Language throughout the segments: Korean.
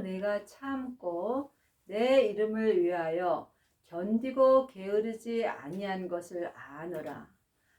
내가 참고 내 이름을 위하여 견디고 게으르지 아니한 것을 아노라.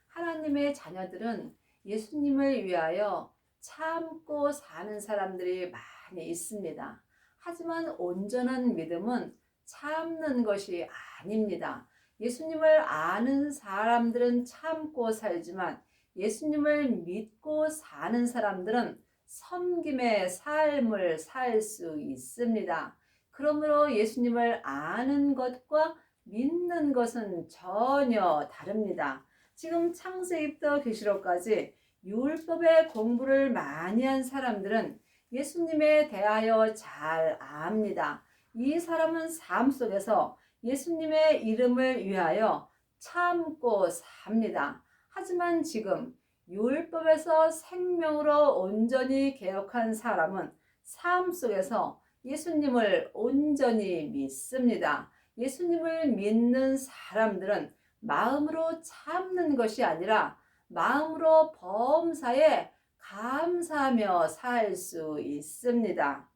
하나님의 자녀들은 예수님을 위하여 참고 사는 사람들이 많이 있습니다. 하지만 온전한 믿음은 참는 것이 아닙니다. 예수님을 아는 사람들은 참고 살지만 예수님을 믿고 사는 사람들은 섬김의 삶을 살 수 있습니다. 그러므로 예수님을 아는 것과 믿는 것은 전혀 다릅니다. 지금 창세기부터 계시록까지 율법의 공부를 많이 한 사람들은 예수님에 대하여 잘 압니다. 이 사람은 삶 속에서 예수님의 이름을 위하여 참고 삽니다. 하지만 지금 율법에서 생명으로 온전히 개혁한 사람은 삶 속에서 예수님을 온전히 믿습니다. 예수님을 믿는 사람들은 마음으로 참는 것이 아니라 마음으로 범사에 감사하며 살 수 있습니다.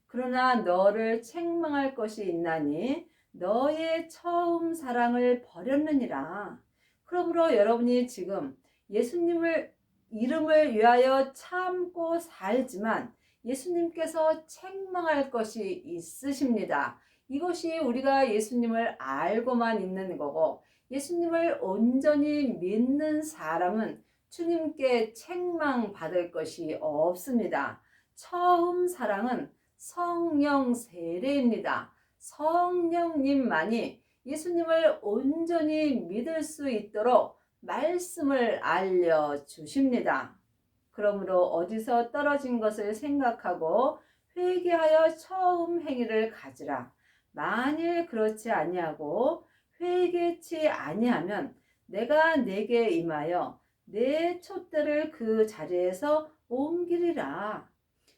그러나 너를 책망할 것이 있나니 너의 처음 사랑을 버렸느니라. 그러므로 여러분이 지금 예수님을 이름을 위하여 참고 살지만 예수님께서 책망할 것이 있으십니다. 이것이 우리가 예수님을 알고만 있는 거고 예수님을 온전히 믿는 사람은 주님께 책망받을 것이 없습니다. 처음 사랑은 성령 세례입니다. 성령님만이 예수님을 온전히 믿을 수 있도록 말씀을 알려주십니다. 그러므로 어디서 떨어진 것을 생각하고 회개하여 처음 행위를 가지라. 만일 그렇지 아니하고 회개치 아니하면 내가 내게 임하여 내 촛대를 그 자리에서 옮기리라.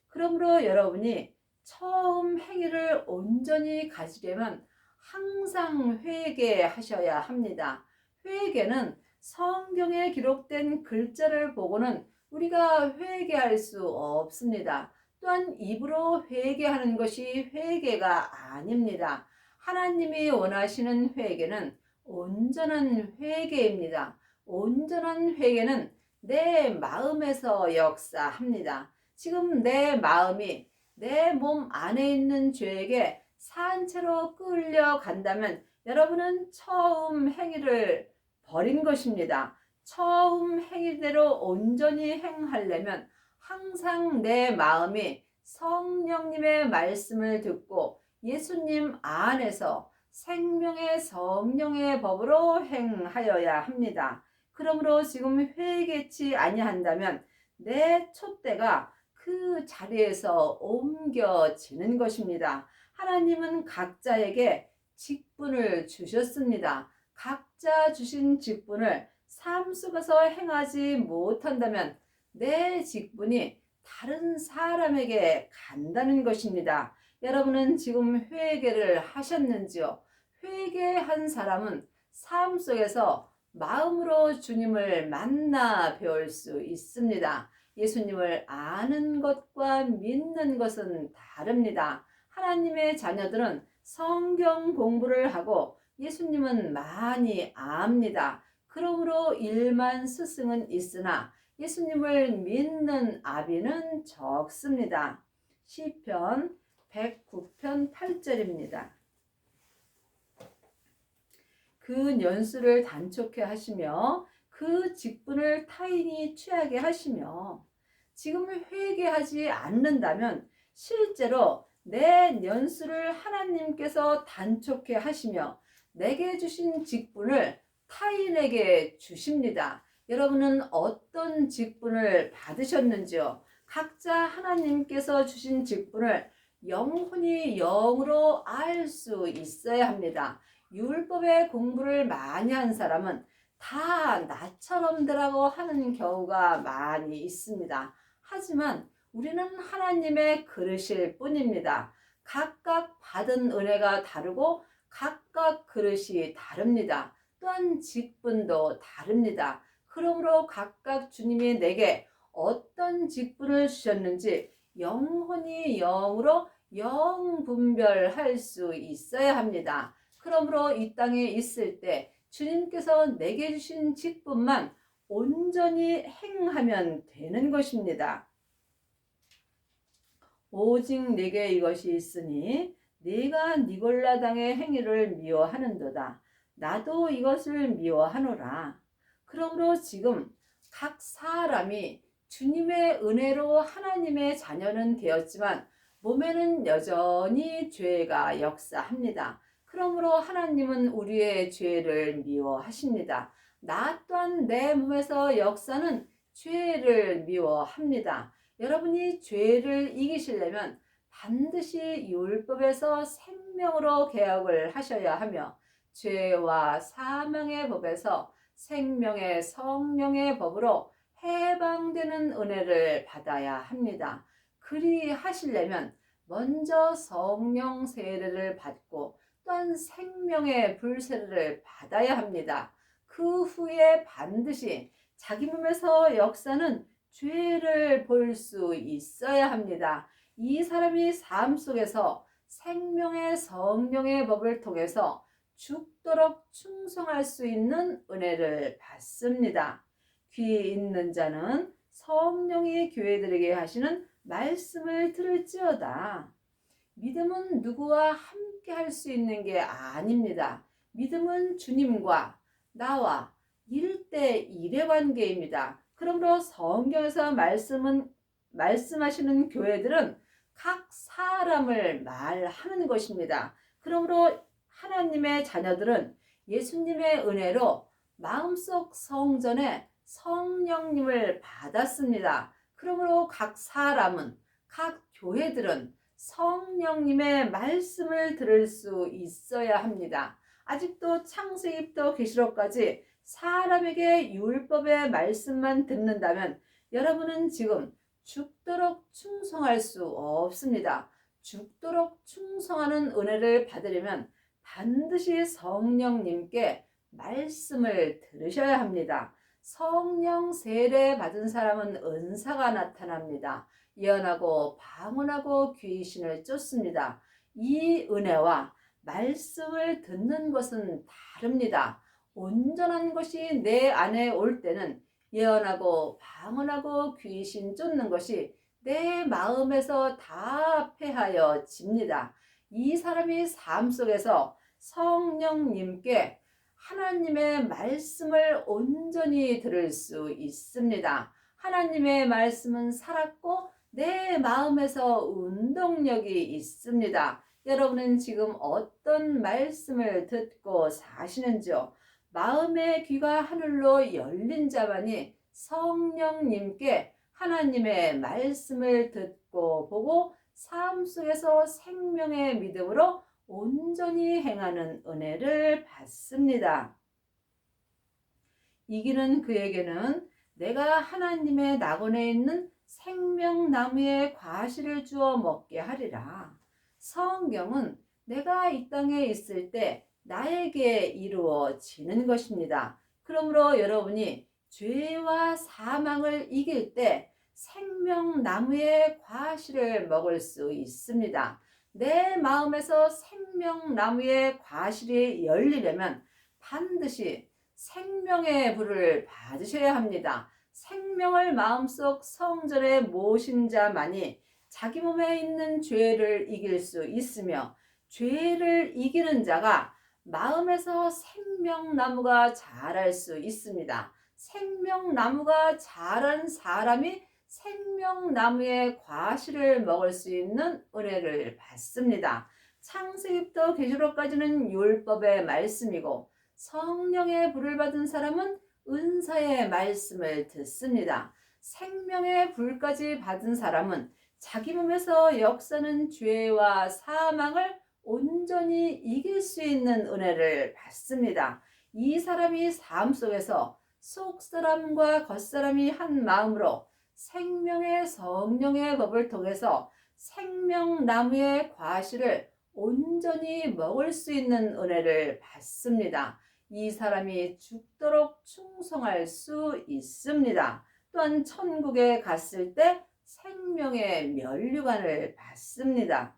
그러므로 여러분이 처음 행위를 온전히 가지려면 항상 회개하셔야 합니다. 회개는 성경에 기록된 글자를 보고는 우리가 회개할 수 없습니다. 또한 입으로 회개하는 것이 회개가 아닙니다. 하나님이 원하시는 회개는 온전한 회개입니다. 온전한 회개는 내 마음에서 역사합니다. 지금 내 마음이 내 몸 안에 있는 죄에게 산채로 끌려간다면 여러분은 처음 행위를 버린 것입니다. 처음 행위대로 온전히 행하려면 항상 내 마음이 성령님의 말씀을 듣고 예수님 안에서 생명의 성령의 법으로 행하여야 합니다. 그러므로 지금 회개치 아니한다면 내 촛대가 그 자리에서 옮겨지는 것입니다. 하나님은 각자에게 직분을 주셨습니다. 각자 주신 직분을 삶 속에서 행하지 못한다면 내 직분이 다른 사람에게 간다는 것입니다. 여러분은 지금 회개를 하셨는지요? 회개한 사람은 삶 속에서 마음으로 주님을 만나 배울 수 있습니다. 예수님을 아는 것과 믿는 것은 다릅니다. 하나님의 자녀들은 성경 공부를 하고 예수님은 많이 압니다. 그러므로 일만 스승은 있으나 예수님을 믿는 아비는 적습니다. 시편 109편 8절입니다. 그 연수를 단촉해 하시며 그 직분을 타인이 취하게 하시며 지금 회개하지 않는다면 실제로 내 연수를 하나님께서 단촉해 하시며 내게 주신 직분을 타인에게 주십니다. 여러분은 어떤 직분을 받으셨는지요? 각자 하나님께서 주신 직분을 영혼이 영으로 알 수 있어야 합니다. 율법의 공부를 많이 한 사람은 다 나처럼더라고 하는 경우가 많이 있습니다. 하지만 우리는 하나님의 그릇일 뿐입니다. 각각 받은 은혜가 다르고 각각 그릇이 다릅니다. 또한 직분도 다릅니다. 그러므로 각각 주님이 내게 어떤 직분을 주셨는지 영혼이 영으로 영분별할 수 있어야 합니다. 그러므로 이 땅에 있을 때 주님께서 내게 주신 직분만 온전히 행하면 되는 것입니다. 오직 내게 이것이 있으니 네가 니골라 당의 행위를 미워하는도다. 나도 이것을 미워하노라. 그러므로 지금 각 사람이 주님의 은혜로 하나님의 자녀는 되었지만 몸에는 여전히 죄가 역사합니다. 그러므로 하나님은 우리의 죄를 미워하십니다. 나 또한 내 몸에서 역사는 죄를 미워합니다. 여러분이 죄를 이기시려면 반드시 율법에서 생명으로 개혁을 하셔야 하며 죄와 사망의 법에서 생명의 성령의 법으로 해방되는 은혜를 받아야 합니다. 그리하시려면 먼저 성령 세례를 받고 또한 생명의 불세례를 받아야 합니다. 그 후에 반드시 자기 몸에서 역사는 죄를 볼 수 있어야 합니다. 이 사람이 삶 속에서 생명의 성령의 법을 통해서 죽도록 충성할 수 있는 은혜를 받습니다. 귀 있는 자는 성령이 교회들에게 하시는 말씀을 들을지어다. 믿음은 누구와 함께 할 수 있는 게 아닙니다. 믿음은 주님과 나와 1대1의 관계입니다. 그러므로 성경에서 말씀하시는 교회들은 각 사람을 말하는 것입니다. 그러므로 하나님의 자녀들은 예수님의 은혜로 마음속 성전에 성령님을 받았습니다. 그러므로 각 사람은, 각 교회들은 성령님의 말씀을 들을 수 있어야 합니다. 아직도 창세기부터 계시록까지 사람에게 율법의 말씀만 듣는다면 여러분은 지금 죽도록 충성할 수 없습니다. 죽도록 충성하는 은혜를 받으려면 반드시 성령님께 말씀을 들으셔야 합니다. 성령 세례 받은 사람은 은사가 나타납니다. 예언하고 방언하고 귀신을 쫓습니다. 이 은혜와 말씀을 듣는 것은 다릅니다. 온전한 것이 내 안에 올 때는 예언하고 방언하고 귀신 쫓는 것이 내 마음에서 다 패하여집니다. 이 사람이 삶 속에서 성령님께 하나님의 말씀을 온전히 들을 수 있습니다. 하나님의 말씀은 살았고 내 마음에서 운동력이 있습니다. 여러분은 지금 어떤 말씀을 듣고 사시는지요? 마음의 귀가 하늘로 열린 자만이 성령님께 하나님의 말씀을 듣고 보고 삶 속에서 생명의 믿음으로 온전히 행하는 은혜를 받습니다. 이기는 그에게는 내가 하나님의 낙원에 있는 생명나무의 과실을 주어 먹게 하리라. 성경은 내가 이 땅에 있을 때 나에게 이루어지는 것입니다. 그러므로 여러분이 죄와 사망을 이길 때 생명나무의 과실을 먹을 수 있습니다. 내 마음에서 생명나무의 과실이 열리려면 반드시 생명의 불을 받으셔야 합니다. 생명을 마음속 성전에 모신 자만이 자기 몸에 있는 죄를 이길 수 있으며 죄를 이기는 자가 마음에서 생명나무가 자랄 수 있습니다. 생명나무가 자란 사람이 생명나무의 과실을 먹을 수 있는 은혜를 받습니다. 창세기부터 계시록까지는 율법의 말씀이고 성령의 불을 받은 사람은 은사의 말씀을 듣습니다. 생명의 불까지 받은 사람은 자기 몸에서 역사는 죄와 사망을 온전히 이길 수 있는 은혜를 받습니다. 이 사람이 삶 속에서 속사람과 겉사람이 한 마음으로 생명의 성령의 법을 통해서 생명나무의 과실을 온전히 먹을 수 있는 은혜를 받습니다. 이 사람이 죽도록 충성할 수 있습니다. 또한 천국에 갔을 때 생명의 면류관을 받습니다.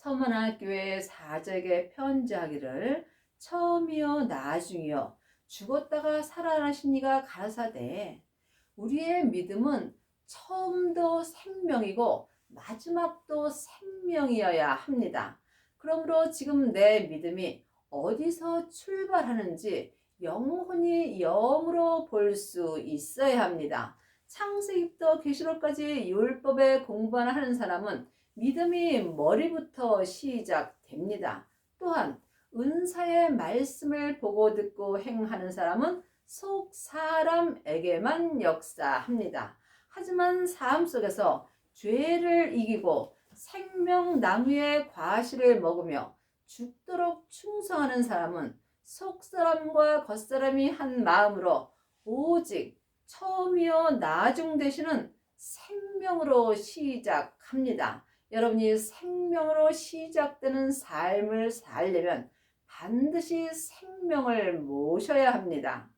서문학교의 사적에 편지하기를 처음이요 나중이요 죽었다가 살아나신 이가 가라사대 우리의 믿음은 처음도 생명이고 마지막도 생명이어야 합니다. 그러므로 지금 내 믿음이 어디서 출발하는지 영혼이 영으로 볼 수 있어야 합니다. 창세기부터 계시록까지 율법에 공부하는 사람은 믿음이 머리부터 시작됩니다. 또한 은사의 말씀을 보고 듣고 행하는 사람은 속 사람에게만 역사합니다. 하지만 삶 속에서 죄를 이기고 생명나무의 과실을 먹으며 죽도록 충성하는 사람은 속사람과 겉사람이 한 마음으로 오직 처음이요 나중 되시는 생명으로 시작합니다. 여러분이 생명으로 시작되는 삶을 살려면 반드시 생명을 모셔야 합니다.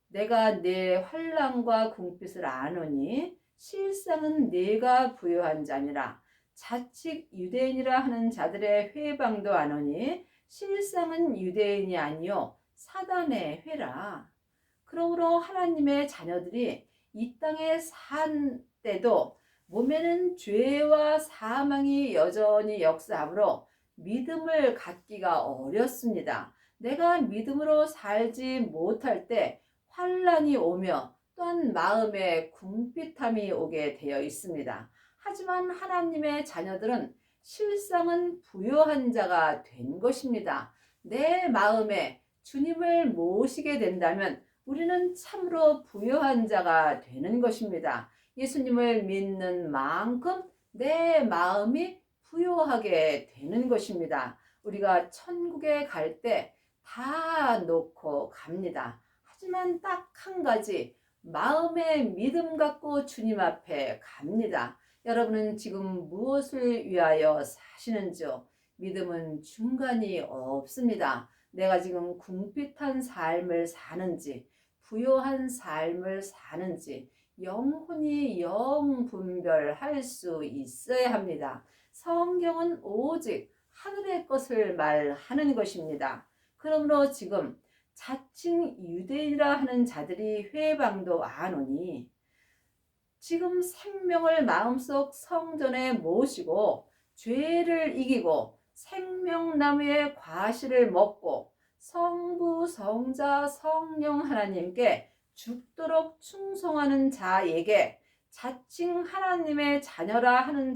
내가 내 환난과 궁핍을 아노니 실상은 네가 부요한 자니라. 자칫 유대인이라 하는 자들의 회방도 아노니 실상은 유대인이 아니요 사단의 회라. 그러므로 하나님의 자녀들이 이 땅에 산 때도 몸에는 죄와 사망이 여전히 역사하므로 믿음을 갖기가 어렵습니다. 내가 믿음으로 살지 못할 때 환난이 오며 또한 마음에 궁핍함이 오게 되어 있습니다. 하지만 하나님의 자녀들은 실상은 부요한 자가 된 것입니다. 내 마음에 주님을 모시게 된다면 우리는 참으로 부요한 자가 되는 것입니다. 예수님을 믿는 만큼 내 마음이 부요하게 되는 것입니다. 우리가 천국에 갈 때 다 놓고 갑니다. 하지만 딱 한 가지 마음의 믿음 갖고 주님 앞에 갑니다. 여러분은 지금 무엇을 위하여 사시는지요? 믿음은 중간이 없습니다. 내가 지금 궁핍한 삶을 사는지 부요한 삶을 사는지 영혼이 영 분별할 수 있어야 합니다. 성경은 오직 하늘의 것을 말하는 것입니다. 그러므로 지금 자칭 유대인이라 하는 자들이 회방도 아노니 지금 생명을 마음속 성전에 모시고 죄를 이기고 생명나무의 과실을 먹고 성부, 성자, 성령 하나님께 죽도록 충성하는 자에게 자칭 하나님의 자녀라 하는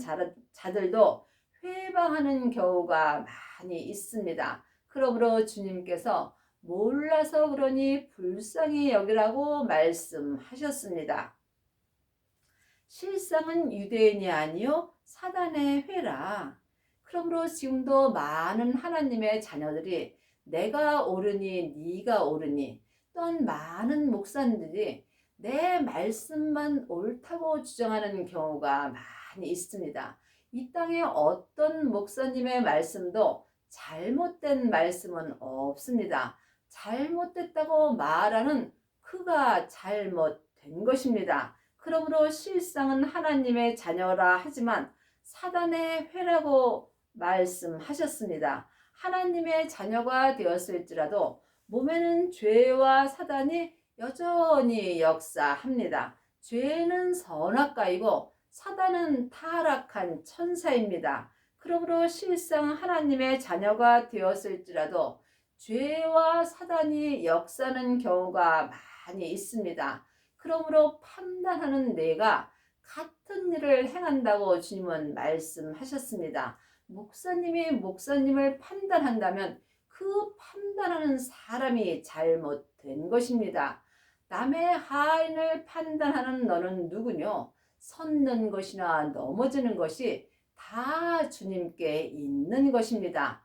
자들도 회방하는 경우가 많이 있습니다. 그러므로 주님께서 몰라서 그러니 불쌍히 여기라고 말씀하셨습니다. 실상은 유대인이 아니요 사단의 회라. 그러므로 지금도 많은 하나님의 자녀들이 내가 옳으니 네가 옳으니 또한 많은 목사님들이 내 말씀만 옳다고 주장하는 경우가 많이 있습니다. 이 땅에 어떤 목사님의 말씀도 잘못된 말씀은 없습니다. 잘못됐다고 말하는 그가 잘못된 것입니다. 그러므로 실상은 하나님의 자녀라 하지만 사단의 회라고 말씀하셨습니다. 하나님의 자녀가 되었을지라도 몸에는 죄와 사단이 여전히 역사합니다. 죄는 선악가이고 사단은 타락한 천사입니다. 그러므로 실상 하나님의 자녀가 되었을지라도 죄와 사단이 역사하는 경우가 많이 있습니다. 그러므로 판단하는 내가 같은 일을 행한다고 주님은 말씀하셨습니다. 목사님이 목사님을 판단한다면 그 판단하는 사람이 잘못된 것입니다. 남의 하인을 판단하는 너는 누구뇨? 섰는 것이나 넘어지는 것이 다 주님께 있는 것입니다.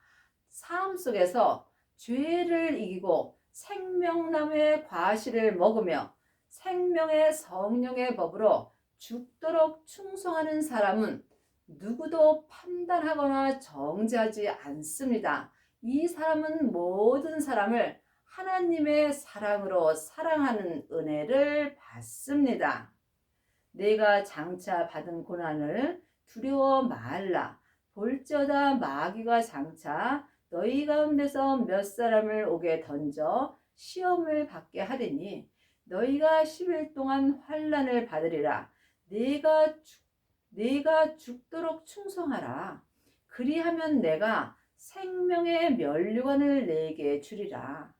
삶 속에서 죄를 이기고 생명나무의 과실을 먹으며 생명의 성령의 법으로 죽도록 충성하는 사람은 누구도 판단하거나 정죄하지 않습니다. 이 사람은 모든 사람을 하나님의 사랑으로 사랑하는 은혜를 받습니다. 내가 장차 받은 고난을 두려워 말라. 볼지어다 마귀가 장차 너희 가운데서 몇 사람을 오게 던져 시험을 받게 하리니 너희가 10일 동안 환난을 받으리라. 네가 죽도록 충성하라. 그리하면 내가 생명의 면류관을 네게 주리라.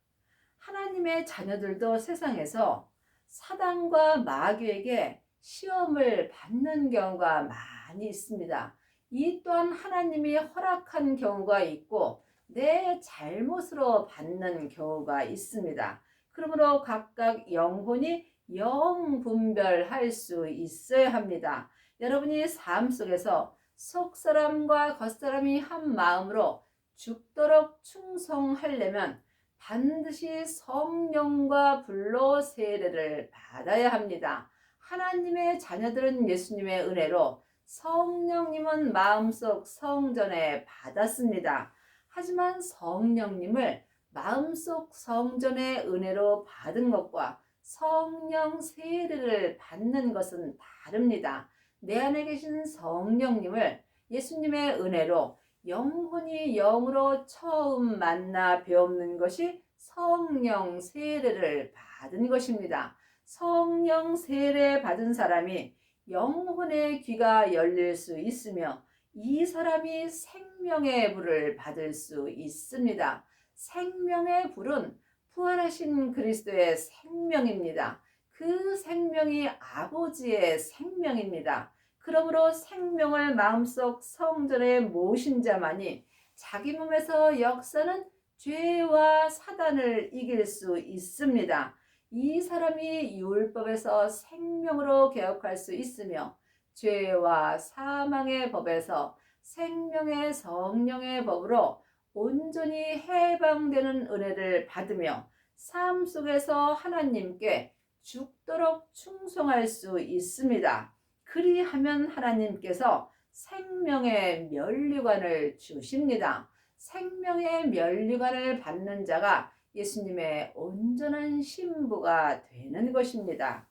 하나님의 자녀들도 세상에서 사단과 마귀에게 시험을 받는 경우가 많이 있습니다. 이 또한 하나님이 허락한 경우가 있고 내 잘못으로 받는 경우가 있습니다. 그러므로 각각 영혼이 영분별할 수 있어야 합니다. 여러분이 삶 속에서 속사람과 겉사람이 한 마음으로 죽도록 충성하려면 반드시 성령과 불로 세례를 받아야 합니다. 하나님의 자녀들은 예수님의 은혜로 성령님은 마음속 성전에 받았습니다. 하지만 성령님을 마음속 성전의 은혜로 받은 것과 성령 세례를 받는 것은 다릅니다. 내 안에 계신 성령님을 예수님의 은혜로 영혼이 영으로 처음 만나 배우는 것이 성령 세례를 받은 것입니다. 성령 세례 받은 사람이 영혼의 귀가 열릴 수 있으며 이 사람이 생명의 불을 받을 수 있습니다. 생명의 불은 부활하신 그리스도의 생명입니다. 그 생명이 아버지의 생명입니다. 그러므로 생명을 마음속 성전에 모신 자만이 자기 몸에서 역사는 죄와 사단을 이길 수 있습니다. 이 사람이 율법에서 생명으로 개혁할 수 있으며 죄와 사망의 법에서 생명의 성령의 법으로 온전히 해방되는 은혜를 받으며 삶 속에서 하나님께 죽도록 충성할 수 있습니다. 그리하면 하나님께서 생명의 면류관을 주십니다. 생명의 면류관을 받는 자가 예수님의 온전한 신부가 되는 것입니다.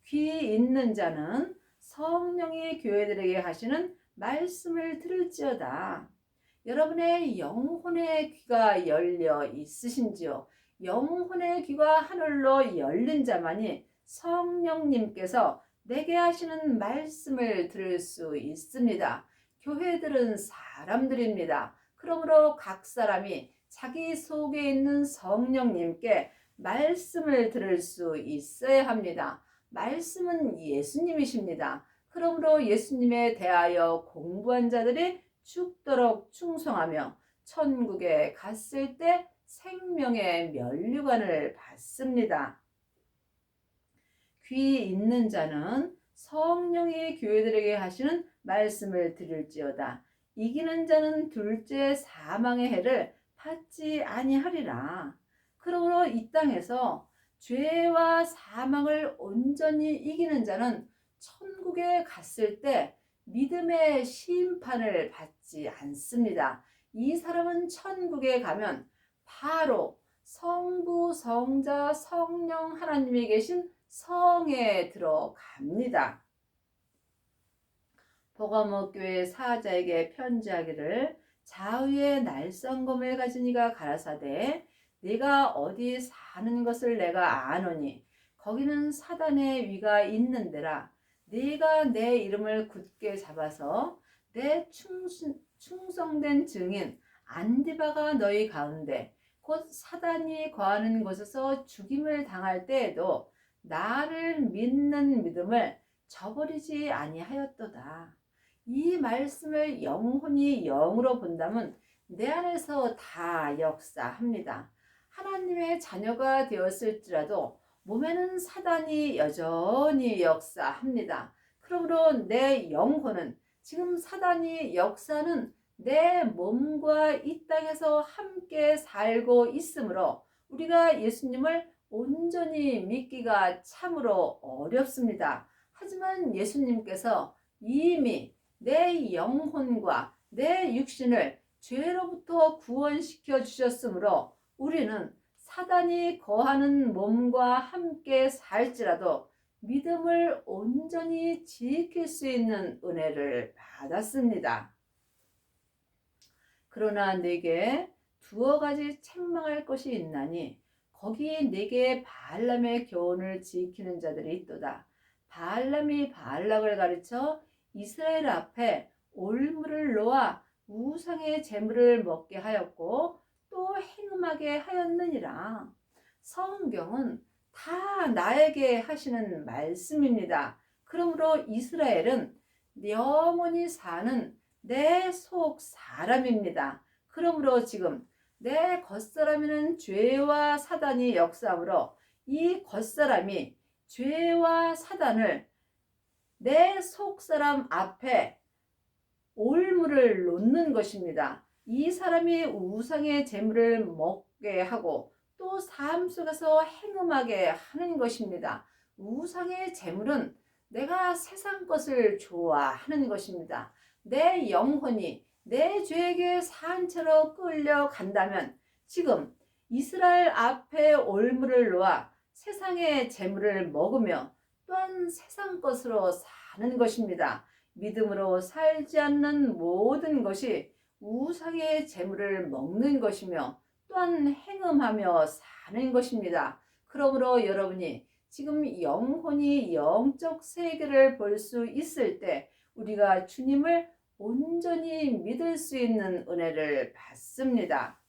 귀 있는 자는 성령이 교회들에게 하시는 말씀을 들을지어다. 여러분의 영혼의 귀가 열려 있으신지요? 영혼의 귀가 하늘로 열린 자만이 성령님께서 내게 하시는 말씀을 들을 수 있습니다. 교회들은 사람들입니다. 그러므로 각 사람이 자기 속에 있는 성령님께 말씀을 들을 수 있어야 합니다. 말씀은 예수님이십니다. 그러므로 예수님에 대하여 공부한 자들이 죽도록 충성하며 천국에 갔을 때 생명의 면류관을 받습니다. 귀 있는 자는 성령이 교회들에게 하시는 말씀을 들을지어다. 이기는 자는 둘째 사망의 해를 받지 아니하리라. 그러므로 이 땅에서 죄와 사망을 온전히 이기는 자는 천국에 갔을 때 믿음의 심판을 받지 않습니다. 이 사람은 천국에 가면 바로 성부, 성자, 성령 하나님이 계신 성에 들어갑니다. 버가모 교회 사자에게 편지하기를 좌우의 날성검을 가진 이가 가라사대 네가 어디 사는 것을 내가 아노니 거기는 사단의 위가 있는 데라. 네가 내 이름을 굳게 잡아서 내 충성된 증인 안디바가 너희 가운데 곧 사단이 거하는 곳에서 죽임을 당할 때에도 나를 믿는 믿음을 저버리지 아니하였도다. 이 말씀을 영혼이 영으로 본다면 내 안에서 다 역사합니다. 하나님의 자녀가 되었을지라도 몸에는 사단이 여전히 역사합니다. 그러므로 내 영혼은 지금 사단이 역사는 내 몸과 이 땅에서 함께 살고 있으므로 우리가 예수님을 온전히 믿기가 참으로 어렵습니다. 하지만 예수님께서 이미 내 영혼과 내 육신을 죄로부터 구원시켜 주셨으므로 우리는 사단이 거하는 몸과 함께 살지라도 믿음을 온전히 지킬 수 있는 은혜를 받았습니다. 그러나 내게 두어 가지 책망할 것이 있나니 거기 내게 바알람의 교훈을 지키는 자들이 있도다. 바알람이 바알락을 가르쳐 이스라엘 앞에 올무를 놓아 우상의 재물을 먹게 하였고 또 행음하게 하였느니라. 성경은 다 나에게 하시는 말씀입니다. 그러므로 이스라엘은 영원히 사는 내 속 사람입니다. 그러므로 지금 내 겉사람에는 죄와 사단이 역사하므로 이 겉사람이 죄와 사단을 내 속사람 앞에 올무를 놓는 것입니다. 이 사람이 우상의 재물을 먹게 하고 또 삶 속에서 행음하게 하는 것입니다. 우상의 재물은 내가 세상 것을 좋아하는 것입니다. 내 영혼이 내 죄에게 산채로 끌려간다면 지금 이스라엘 앞에 올무를 놓아 세상의 재물을 먹으며 또한 세상 것으로 사는 것입니다. 믿음으로 살지 않는 모든 것이 우상의 재물을 먹는 것이며 또한 행음하며 사는 것입니다. 그러므로 여러분이 지금 영혼이 영적 세계를 볼 수 있을 때 우리가 주님을 온전히 믿을 수 있는 은혜를 받습니다.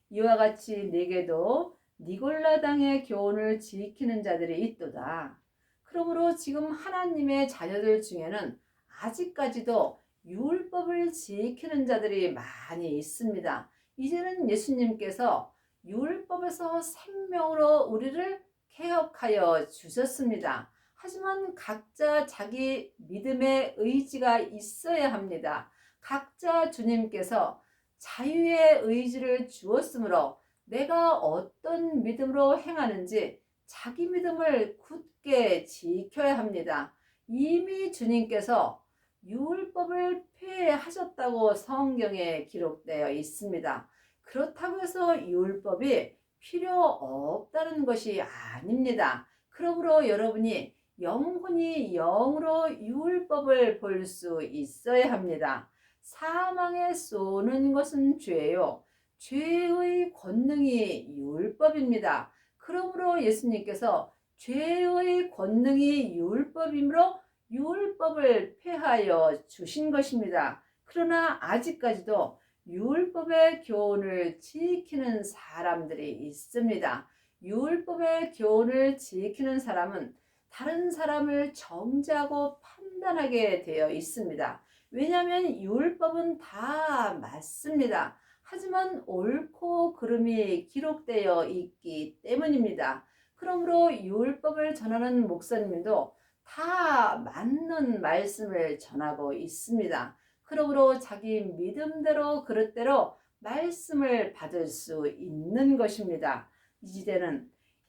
이와 같이 내게도 니골라당의 교훈을 지키는 자들이 있도다. 그러므로 지금 하나님의 자녀들 중에는 아직까지도 율법을 지키는 자들이 많이 있습니다. 이제는 예수님께서 율법에서 생명으로 우리를 개혁하여 주셨습니다. 하지만 각자 자기 믿음의 의지가 있어야 합니다. 각자 주님께서 자유의 의지를 주었으므로 내가 어떤 믿음으로 행하는지 자기 믿음을 굳게 지켜야 합니다. 이미 주님께서 율법을 폐하셨다고 성경에 기록되어 있습니다. 그렇다고 해서 율법이 필요 없다는 것이 아닙니다. 그러므로 여러분이 영혼이 영으로 율법을 볼 수 있어야 합니다. 사망에 쏘는 것은 죄요. 죄의 권능이 율법입니다. 그러므로 예수님께서 죄의 권능이 율법이므로 율법을 폐하여 주신 것입니다. 그러나 아직까지도 율법의 교훈을 지키는 사람들이 있습니다. 율법의 교훈을 지키는 사람은 다른 사람을 정죄하고 판단하게 되어 있습니다. 왜냐하면 율법은 다 맞습니다. 하지만 옳고 그름이 기록되어 있기 때문입니다. 그러므로 율법을 전하는 목사님도 다 맞는 말씀을 전하고 있습니다. 그러므로 자기 믿음대로 그릇대로 말씀을 받을 수 있는 것입니다.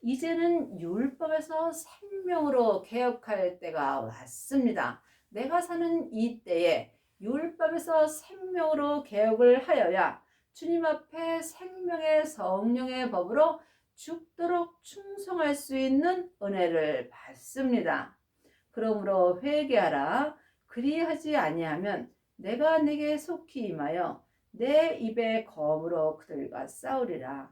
이제는 율법에서 생명으로 개혁할 때가 왔습니다. 내가 사는 이 때에 율법에서 생명으로 개혁을 하여야 주님 앞에 생명의 성령의 법으로 죽도록 충성할 수 있는 은혜를 받습니다. 그러므로 회개하라. 그리하지 아니하면 내가 네게 속히 임하여 내 입의 검으로 그들과 싸우리라.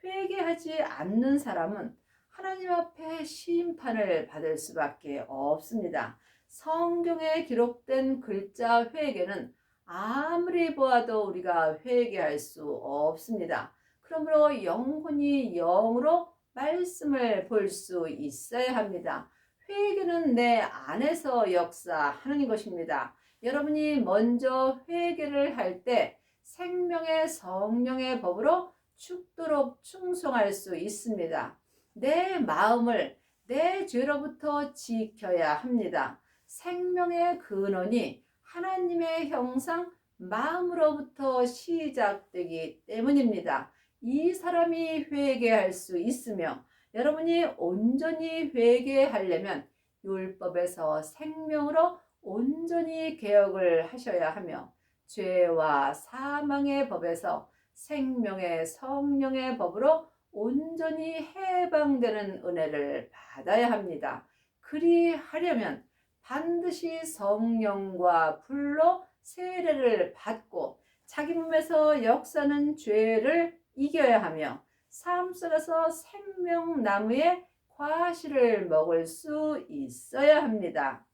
회개하지 않는 사람은 하나님 앞에 심판을 받을 수밖에 없습니다. 성경에 기록된 글자 회개는 아무리 보아도 우리가 회개할 수 없습니다. 그러므로 영혼이 영으로 말씀을 볼 수 있어야 합니다. 회개는 내 안에서 역사하는 것입니다. 여러분이 먼저 회개를 할 때 생명의 성령의 법으로 죽도록 충성할 수 있습니다. 내 마음을 내 죄로부터 지켜야 합니다. 생명의 근원이 하나님의 형상 마음으로부터 시작되기 때문입니다. 이 사람이 회개할 수 있으며 여러분이 온전히 회개하려면 율법에서 생명으로 온전히 개혁을 하셔야 하며 죄와 사망의 법에서 생명의 성령의 법으로 온전히 해방되는 은혜를 받아야 합니다. 그리하려면 반드시 성령과 불로 세례를 받고 자기 몸에서 역사는 죄를 이겨야 하며 삶 속에서 생명나무의 과실을 먹을 수 있어야 합니다.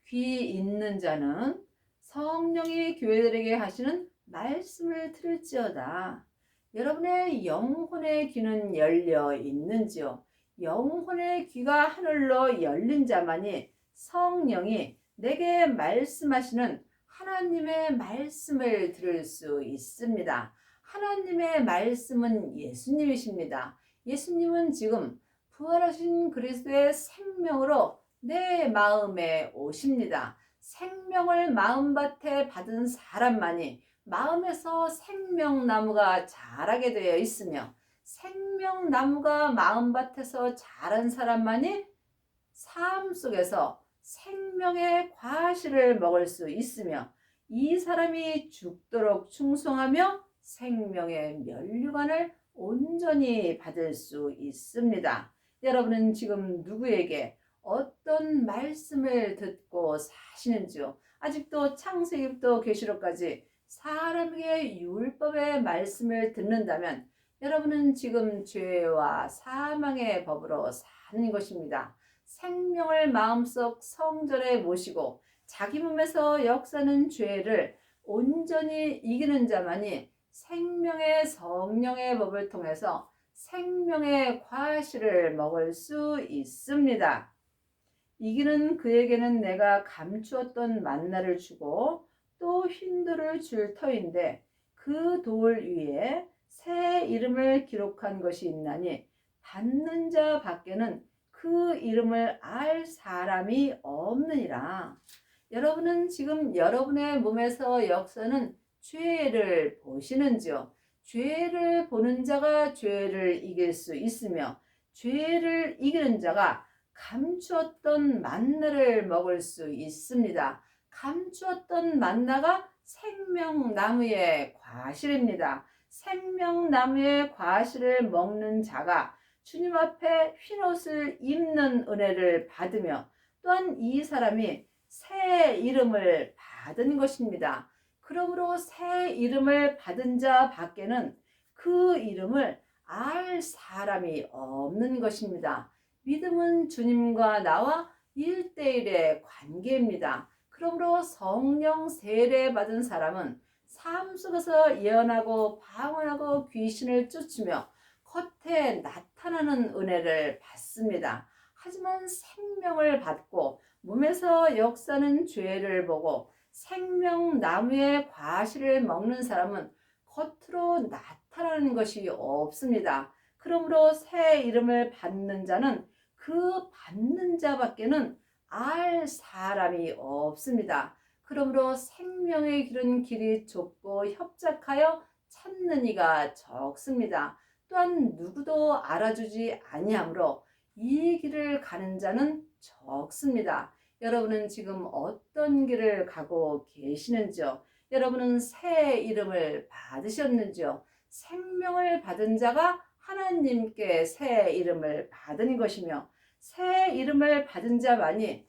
귀 있는 자는 성령이 교회들에게 하시는 말씀을 들을지어다. 여러분의 영혼의 귀는 열려 있는지요? 영혼의 귀가 하늘로 열린 자만이 성령이 내게 말씀하시는 하나님의 말씀을 들을 수 있습니다. 하나님의 말씀은 예수님이십니다. 예수님은 지금 부활하신 그리스도의 생명으로 내 마음에 오십니다. 생명을 마음밭에 받은 사람만이 마음에서 생명나무가 자라게 되어 있으며, 생명나무가 마음밭에서 자란 사람만이 삶 속에서 생명의 과실을 먹을 수 있으며, 이 사람이 죽도록 충성하며 생명의 면류관을 온전히 받을 수 있습니다. 여러분은 지금 누구에게 어떤 말씀을 듣고 사시는지요? 아직도 창세기부터 계시록까지 사람에게 율법의 말씀을 듣는다면 여러분은 지금 죄와 사망의 법으로 사는 것입니다. 생명을 마음속 성전에 모시고 자기 몸에서 역사는 죄를 온전히 이기는 자만이 생명의 성령의 법을 통해서 생명의 과실을 먹을 수 있습니다. 이기는 그에게는 내가 감추었던 만나를 주고 또 흰돌을 줄 터인데 그 돌 위에 새 이름을 기록한 것이 있나니 받는 자 밖에는 그 이름을 알 사람이 없느니라. 여러분은 지금 여러분의 몸에서 역사는 죄를 보시는지요? 죄를 보는 자가 죄를 이길 수 있으며 죄를 이기는 자가 감추었던 만나를 먹을 수 있습니다. 감추었던 만나가 생명나무의 과실입니다. 생명나무의 과실을 먹는 자가 주님 앞에 흰옷을 입는 은혜를 받으며 또한 이 사람이 새 이름을 받은 것입니다. 그러므로 새 이름을 받은 자 밖에는 그 이름을 알 사람이 없는 것입니다. 믿음은 주님과 나와 1:1의 관계입니다. 그러므로 성령 세례 받은 사람은 삶 속에서 예언하고 방언하고 귀신을 쫓으며 겉에 나타나는 은혜를 받습니다. 하지만 생명을 받고 몸에서 역사는 죄를 보고 생명나무의 과실을 먹는 사람은 겉으로 나타나는 것이 없습니다. 그러므로 새 이름을 받는 자는 그 받는 자밖에는 알 사람이 없습니다. 그러므로 생명의 길은 길이 좁고 협착하여 찾는 이가 적습니다. 또한 누구도 알아주지 아니하므로 이 길을 가는 자는 적습니다. 여러분은 지금 어떤 길을 가고 계시는지요? 여러분은 새 이름을 받으셨는지요? 생명을 받은 자가 하나님께 새 이름을 받은 것이며 새 이름을 받은 자만이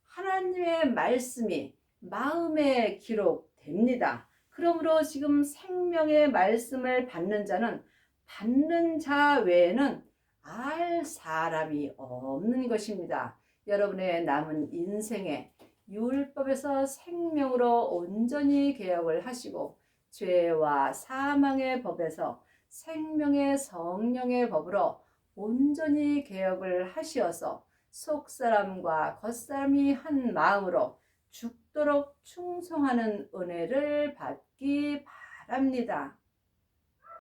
하나님의 말씀이 마음에 기록됩니다. 그러므로 지금 생명의 말씀을 받는 자는 받는 자 외에는 알 사람이 없는 것입니다. 여러분의 남은 인생에 율법에서 생명으로 온전히 개혁을 하시고 죄와 사망의 법에서 생명의 성령의 법으로 온전히 개혁을 하시어서 속사람과 겉사람이 한 마음으로 죽도록 충성하는 은혜를 받기 바랍니다.